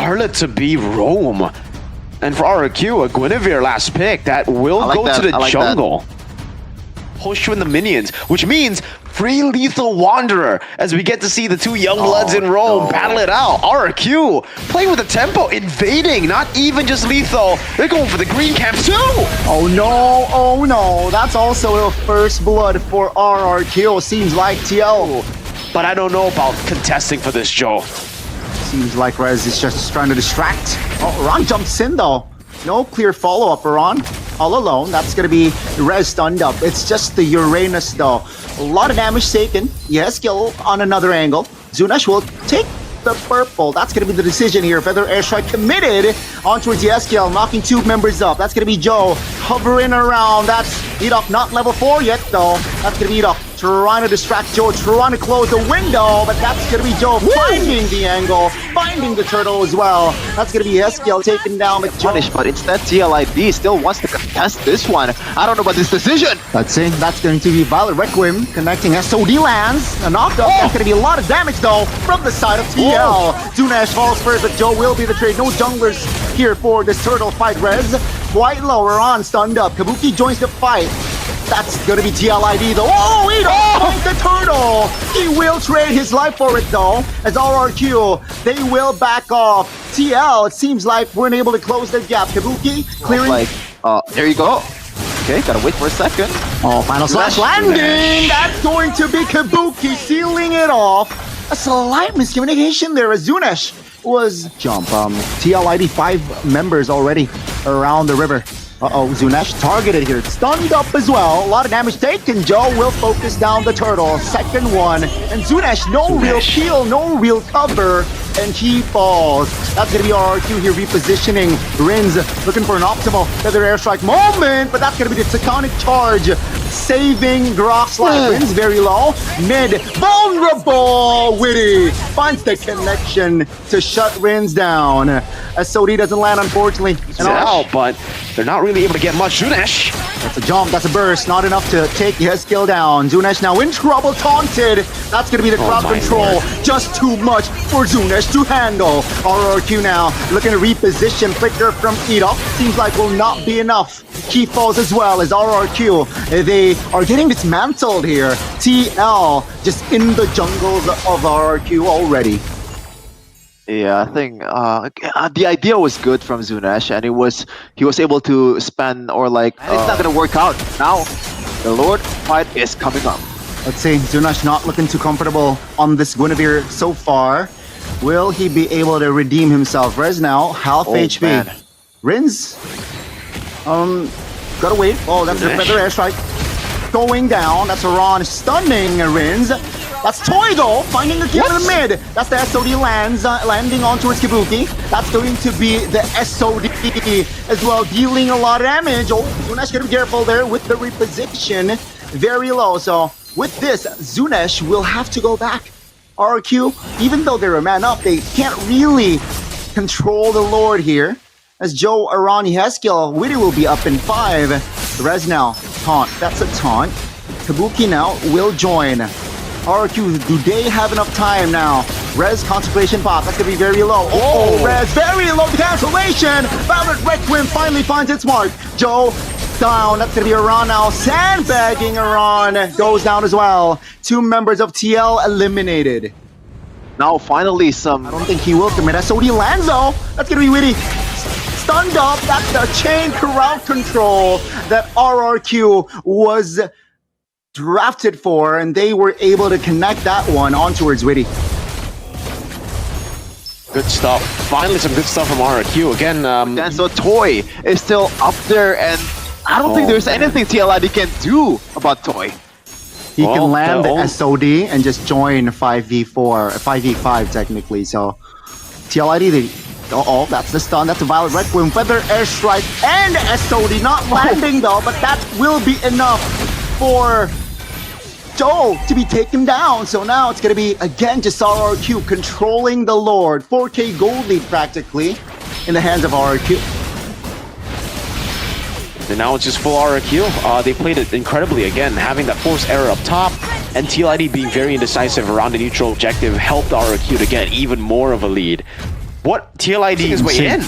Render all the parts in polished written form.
Scarlet to be Rome. And for RRQ, a Guinevere last pick that will go to the jungle. Hoshi and the minions, which means free lethal Wanderer as we get to see the two young bloods in Rome battle it out. RRQ playing with the tempo, invading, not even just lethal. They're going for the green camp too. Oh no, that's also a first blood for RRQ. Seems like TL. But I don't know about contesting for this, Joe. Seems like Rez is just trying to distract. Oh, Ron jumps in though. No clear follow-up, Ron. All alone. That's gonna be Rez stunned up. It's just the Uranus though. A lot of damage taken. Yes, skill on another angle. Zunash will take the purple. That's gonna be the decision here. Feather Airstrike committed on towards the SKL, knocking two members up. That's gonna be Joe hovering around. That's Edok, not level 4 yet though. That's gonna be Edok trying to distract Joe, trying to close the window, but that's gonna be Joe finding the angle, finding the turtle as well. That's gonna be SKL taken down with Joe. Punish, but instead TLID still wants to contest this one. I don't know about this decision. That's it. That's going to be Violet Requiem connecting SOD lands. A knockdown. That's going to be a lot of damage though from the side of TL. Zunash falls first, but Joe will be the trade. No junglers here for this turtle fight. Rez quite low. We're on stunned up. Kabuki joins the fight. That's gonna be TLID though. Oh, he don't find the turtle. He will trade his life for it though. As RRQ, they will back off. TL, it seems like we're unable to close the gap. Kabuki clearing. There you go. Okay, gotta wait for a second. Oh, final slash landing. That's going to be Kabuki sealing it off. A slight miscommunication there as Zunash was jump. TLID 5 members already around the river. Zunash targeted here. Stunned up as well. A lot of damage taken. Joe will focus down the turtle. Second one. And Zunash, no real shield, no real cover. And he falls. That's going to be RRQ here repositioning. Rins looking for an optimal Feather Airstrike moment. But that's going to be the Tectonic Charge. Saving Grok's life. Rins very low. Mid. Vulnerable. Witty finds the connection to shut Rins down. SOD doesn't land, unfortunately. And out, but they're not really able to get much. Zunash. That's a jump, that's a burst, not enough to take his skill down. Zunash now in trouble, taunted. That's gonna be the crowd control. Lord. Just too much for Zunash to handle. RRQ now looking to reposition. Flicker from Edok. Seems like will not be enough. Key falls as well as RRQ. They are getting dismantled here. TL just in the jungles of RRQ already. Yeah, I think the idea was good from Zunash, and he was able to spend and it's not gonna work out. Now the Lord fight is coming up. Let's see, Zunash not looking too comfortable on this Guinevere so far. Will he be able to redeem himself? Rez now half HP. Man. Rins, gotta wait. Oh, that's the Feather Airstrike going down. That's Ron stunning Rins. That's Toy though, finding the kill in the mid. That's the SOD landing on towards Kabuki. That's going to be the SOD as well, dealing a lot of damage. Oh, Zunash gotta be careful there with the reposition. Very low, so with this, Zunash will have to go back. RRQ, even though they're a man up, they can't really control the Lord here. As Joe Arani has skill, Witty will be up in 5. Rez now, taunt, that's a taunt. Kabuki now will join. RRQ, do they have enough time now? Rez, Consecration Pop, that's gonna be very low. Oh, Rez, very low, the cancellation! Violet Requiem finally finds its mark. Joe, down, that's gonna be Iran now. Sandbagging Iran goes down as well. 2 members of TL eliminated. Now finally I don't think he will commit. SOD lands though, that's gonna be Witty. Stunned up, that's the chain crowd control that RRQ was drafted for, and they were able to connect that one on towards Witty. Good stuff. Finally some good stuff from RRQ. Again, and so Toy is still up there, and I don't think there's anything TLID can do about Toy. He can land the SOD and just join 5v4, 5v5 technically, so TLID, that's the stun, that's a Violet Requiem, Feather Airstrike, and SOD not landing though, but that will be enough for Joe to be taken down. So now it's going to be, again, just RRQ controlling the Lord. 4K gold lead practically in the hands of RRQ. And now it's just full RRQ. They played it incredibly again, having that force error up top, and TLID being very indecisive around the neutral objective helped RRQ to get even more of a lead. what TLID is way in.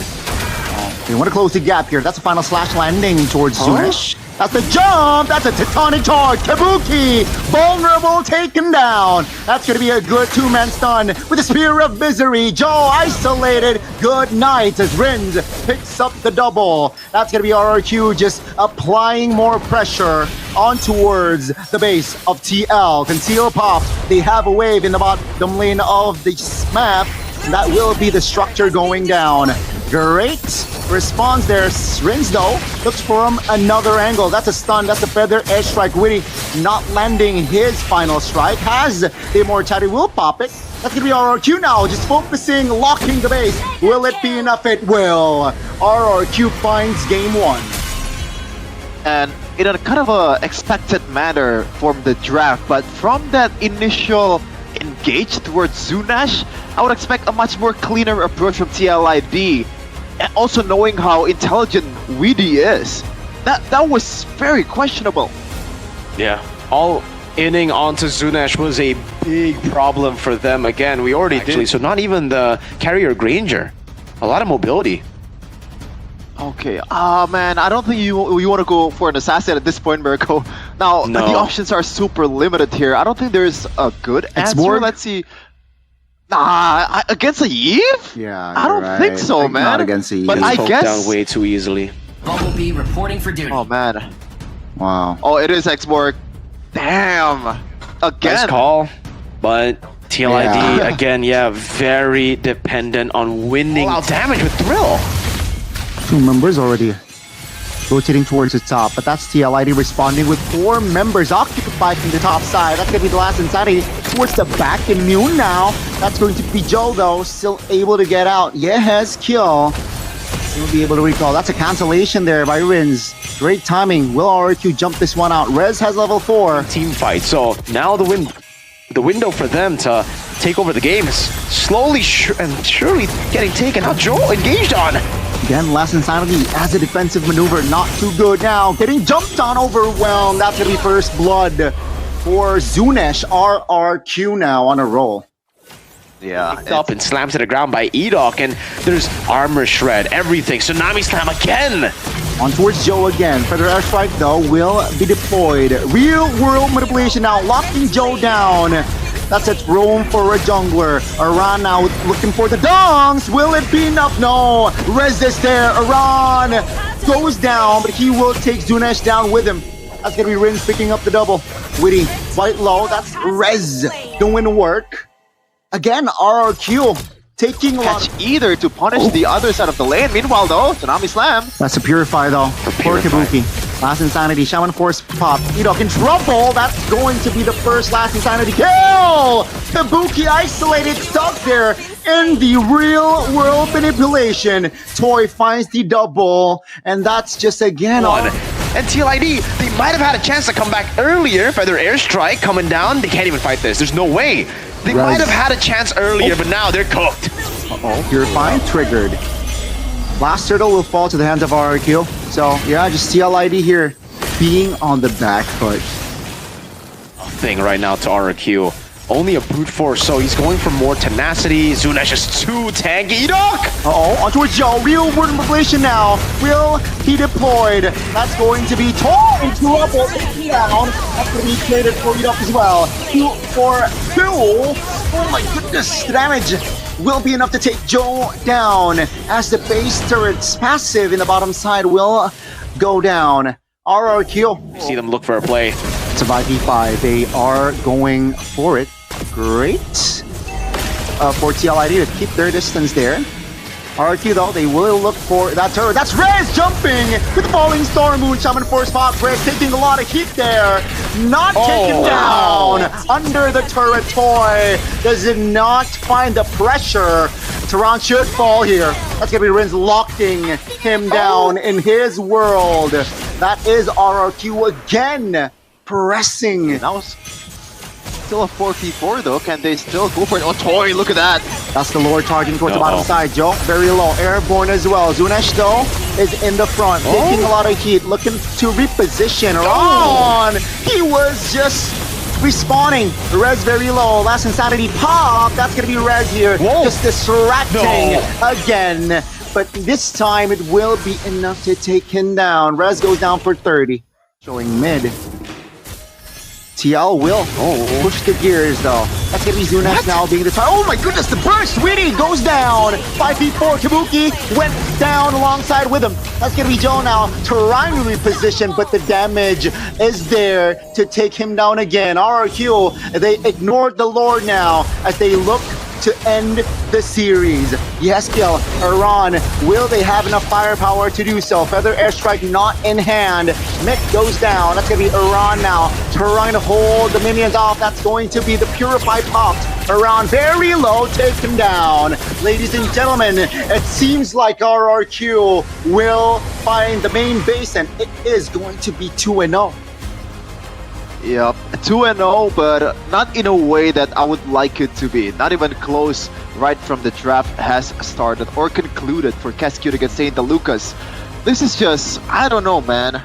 They want to close the gap here. That's a final slash landing towards Zunesh. That's the jump. That's a tectonic charge. Kabuki, vulnerable, taken down. That's going to be a good two-man stun with a Spear of Misery. Joe isolated. Good night as Rins picks up the double. That's going to be RRQ just applying more pressure on towards the base of TL. Conceal pop. They have a wave in the bottom lane of the map. That will be the structure going down. Great response there. Rins though looks for another angle. That's a stun. That's a feather edge strike. Witty not landing his final strike. Has the immortality, will pop it. That's gonna be RRQ now. Just focusing, locking the base. Will it be enough? It will. RRQ finds game 1. And in a kind of a expected manner from the draft, but from that initial engage towards Zunesh, I would expect a much more cleaner approach from TLID. And also knowing how intelligent Witty is. That was very questionable. Yeah, all inning onto Zunesh was a big problem for them. Again, we already did. So not even the carrier Granger. A lot of mobility. Okay, man, I don't think you want to go for an assassin at this point, Mirko. Now, No. the options are super limited here. I don't think there's a good answer. Let's see. Nah, against a Eve? Yeah, I don't you're think right. so, Like, man. not against a Eve. But I Poked guess. down way too easily. Bumblebee reporting for duty. Oh man. Wow. Oh, it is Xborg. Damn. Again. Nice call, but TLID Yeah. again, yeah, very dependent on winning damage with Thrill. 2 members already rotating towards the top, but that's TLID responding with 4 members occupied from the top side. That's going to be the last insanity towards the back. Immune now. That's going to be Joe, though, still able to get out. Yes, kill. He'll be able to recall. That's a cancellation there by Rins. Great timing. Will RRQ jump this one out? Rez has level 4. Team fight. So now the window for them to take over the game is slowly and surely getting taken out. Joel engaged on. Again, last insanity as a defensive maneuver. Not too good now. Getting jumped on, overwhelmed. That's going to be first blood for Zunesh. RRQ now on a roll. Yeah. Picked up and slammed to the ground by Edok, and there's armor shred, everything. Tsunami slam again. On towards Joe again. Feather airstrike though will be deployed. Real world manipulation now, locking Joe down. That's it. Roam for a jungler. Aran now looking for the dongs. Will it be enough? No. Resist there. Aran goes down, but he will take Zunesh down with him. That's gonna be Rins picking up the double. Witty quite low. That's Rez doing work. Again, RRQ taking a lot. Catch either to punish the other side of the lane. Meanwhile, though, Tsunami Slam. That's a Purify though. For Kabuki. Last Insanity. Shaman Force pop. Edok in trouble. That's going to be the first last Insanity kill. Kabuki isolated, stuck there in the real world manipulation. Toy finds the double. And that's just again One. And TLID, they might have had a chance to come back earlier. Feather airstrike coming down. They can't even fight this. There's no way. They might have had a chance earlier, but now they're cooked. Purify triggered. Last turtle will fall to the hands of RRQ. So yeah, just TLID here being on the back foot. Thing right now to RRQ. Only a brute force, so he's going for more tenacity. Zunesh is too tanky. Edok! On towards Joe. Real world manipulation now will be deployed. That's going to be torn in trouble. Down. That's going to be traded for Edok as well. 2 for 2. Oh my goodness. The damage will be enough to take Joe down as the base turret's passive in the bottom side will go down. RRQ. See them look for a play. It's a 5v5. They are going for it. Great for TLID to keep their distance there. RRQ though, they will look for that turret. That's Rez jumping with the falling Storm Moon. Shaman Force pop. Rez taking a lot of heat there. Not taken down under the turret. Toy does it not find the pressure. Tehran should fall here. That's gonna be Rins locking him down in his world. That is RRQ again pressing. That was still a 4v4 though. Can they still go for it? Oh, Toy, look at that. That's the lower targeting towards the bottom side, Joe. Very low. Airborne as well. Zunesh, though, is in the front. Taking a lot of heat. Looking to reposition. Ron! He was just respawning. Rez very low. Last Insanity pop. That's gonna be Rez here. Whoa. Just distracting No. again. But this time it will be enough to take him down. Rez goes down for 30. Showing mid. TL will push the gears though. That's gonna be Zunas now being the target. Oh my goodness, the burst really goes down. 5v4, Kabuki went down alongside with him. That's gonna be Joe now trying to reposition, but the damage is there to take him down again. RRQ, they ignored the Lord now as they look to end the series. Yes, Gil, Iran, will they have enough firepower to do so? Feather airstrike not in hand. Mick goes down. That's going to be Iran now, trying to hold the minions off. That's going to be the Purify popped. Iran very low, take him down. Ladies and gentlemen, it seems like RRQ will find the main base, and it is going to be 2-0. Yep, 2-0, but not in a way that I would like it to be. Not even close right from the draft has started or concluded for Cascade against St. Lucas. This is just, I don't know, man.